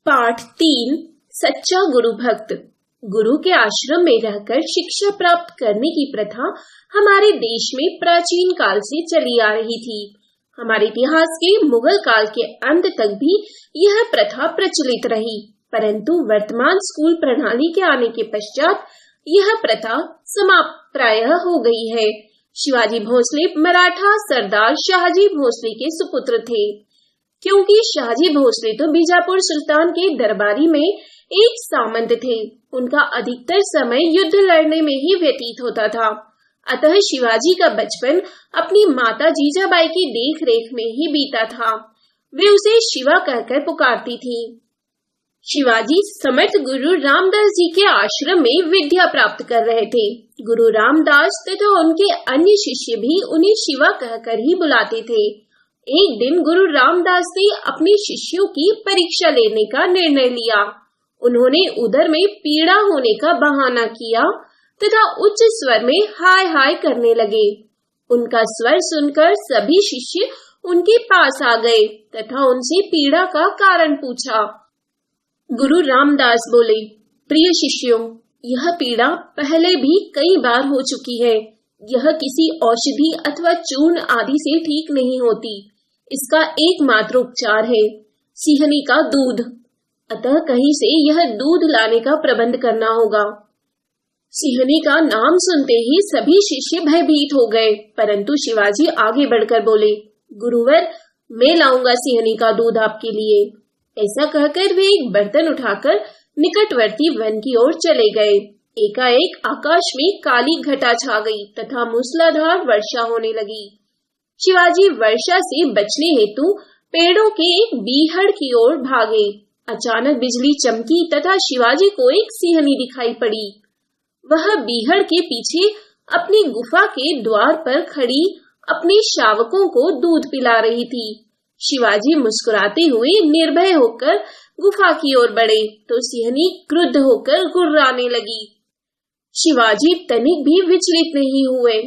पाठ 3 सच्चा गुरु भक्त। गुरु के आश्रम में रहकर शिक्षा प्राप्त करने की प्रथा हमारे देश में प्राचीन काल से चली आ रही थी। हमारे इतिहास के मुगल काल के अंत तक भी यह प्रथा प्रचलित रही, परंतु वर्तमान स्कूल प्रणाली के आने के पश्चात यह प्रथा समाप्त प्रायः हो गई है। शिवाजी भोसले मराठा सरदार शाहजी भोसले के सुपुत्र थे। क्योंकि शाहजी भोसले तो बीजापुर सुल्तान के दरबारी में एक सामंत थे, उनका अधिकतर समय युद्ध लड़ने में ही व्यतीत होता था। अतः शिवाजी का बचपन अपनी माता जीजाबाई की देख रेख में ही बीता था। वे उसे शिवा कहकर पुकारती थी। शिवाजी समर्थ गुरु रामदास जी के आश्रम में विद्या प्राप्त कर रहे थे। गुरु रामदास तथा उनके अन्य शिष्य भी उन्हें शिवा कहकर ही बुलाते थे। एक दिन गुरु रामदास ने अपने शिष्यों की परीक्षा लेने का निर्णय लिया। उन्होंने उदर में पीड़ा होने का बहाना किया तथा उच्च स्वर में हाय हाय करने लगे। उनका स्वर सुनकर सभी शिष्य उनके पास आ गए तथा उनसे पीड़ा का कारण पूछा। गुरु रामदास बोले, प्रिय शिष्यों, यह पीड़ा पहले भी कई बार हो चुकी है। यह किसी औषधि अथवा चूर्ण आदि से ठीक नहीं होती। इसका एकमात्र उपचार है सिहनी का दूध। अतः कहीं से यह दूध लाने का प्रबंध करना होगा। सिहनी का नाम सुनते ही सभी शिष्य भयभीत हो गए, परंतु शिवाजी आगे बढ़कर बोले, गुरुवर, मैं लाऊंगा सिहनी का दूध आपके लिए। ऐसा कहकर वे एक बर्तन उठाकर निकटवर्ती वन की ओर चले गए। एकाएक आकाश में काली घटा छा गई तथा मूसलाधार वर्षा होने लगी। शिवाजी वर्षा से बचने हेतु पेड़ों के एक बीहड़ की ओर भागे। अचानक बिजली चमकी तथा शिवाजी को एक सिंहनी दिखाई पड़ी। वह बीहड़ के पीछे अपनी गुफा के द्वार पर खड़ी अपने शावकों को दूध पिला रही थी। शिवाजी मुस्कुराते हुए निर्भय होकर गुफा की ओर बढ़े तो सिंहनी क्रुद्ध होकर गुर्राने लगी। शिवाजी तनिक भी विचलित नहीं हुए।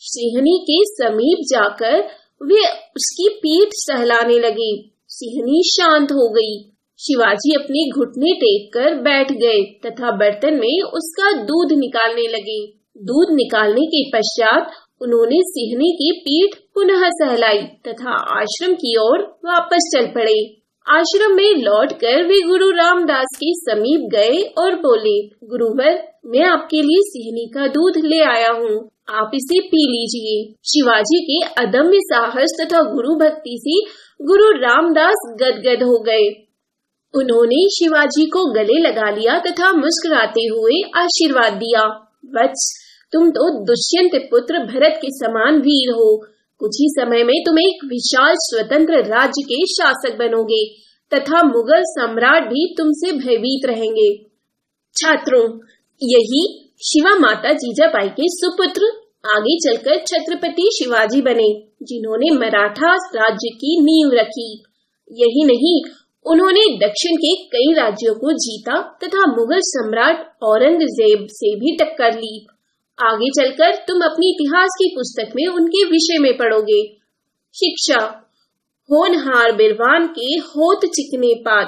सिंहनी के समीप जाकर वे उसकी पीठ सहलाने लगे। सिंहनी शांत हो गई। शिवाजी अपने घुटने टेक कर बैठ गए तथा बर्तन में उसका दूध निकालने लगे। दूध निकालने के पश्चात उन्होंने सिंहनी की पीठ पुनः सहलाई तथा आश्रम की ओर वापस चल पड़े। आश्रम में लौटकर वे गुरु रामदास के समीप गए और बोले, गुरुवर, मैं आपके लिए सिंहनी का दूध ले आया हूँ, आप इसे पी लीजिए। शिवाजी के अदम्य साहस तथा गुरु भक्ति से गुरु रामदास गदगद हो गए। उन्होंने शिवाजी को गले लगा लिया तथा मुस्कुराते हुए आशीर्वाद दिया। वत्स, तुम तो दुष्यंत पुत्र भरत के समान वीर हो। कुछ ही समय में तुम एक विशाल स्वतंत्र राज्य के शासक बनोगे तथा मुगल सम्राट भी तुमसे भयभीत रहेंगे। छात्रों, यही शिवा माता जीजाबाई के सुपुत्र आगे चलकर छत्रपति शिवाजी बने, जिन्होंने मराठा राज्य की नींव रखी। यही नहीं, उन्होंने दक्षिण के कई राज्यों को जीता तथा मुगल सम्राट औरंगजेब से भी टक्कर ली। आगे चलकर तुम अपनी इतिहास की पुस्तक में उनके विषय में पढ़ोगे। शिक्षा, होनहार बिरवान के होत चिकने पात।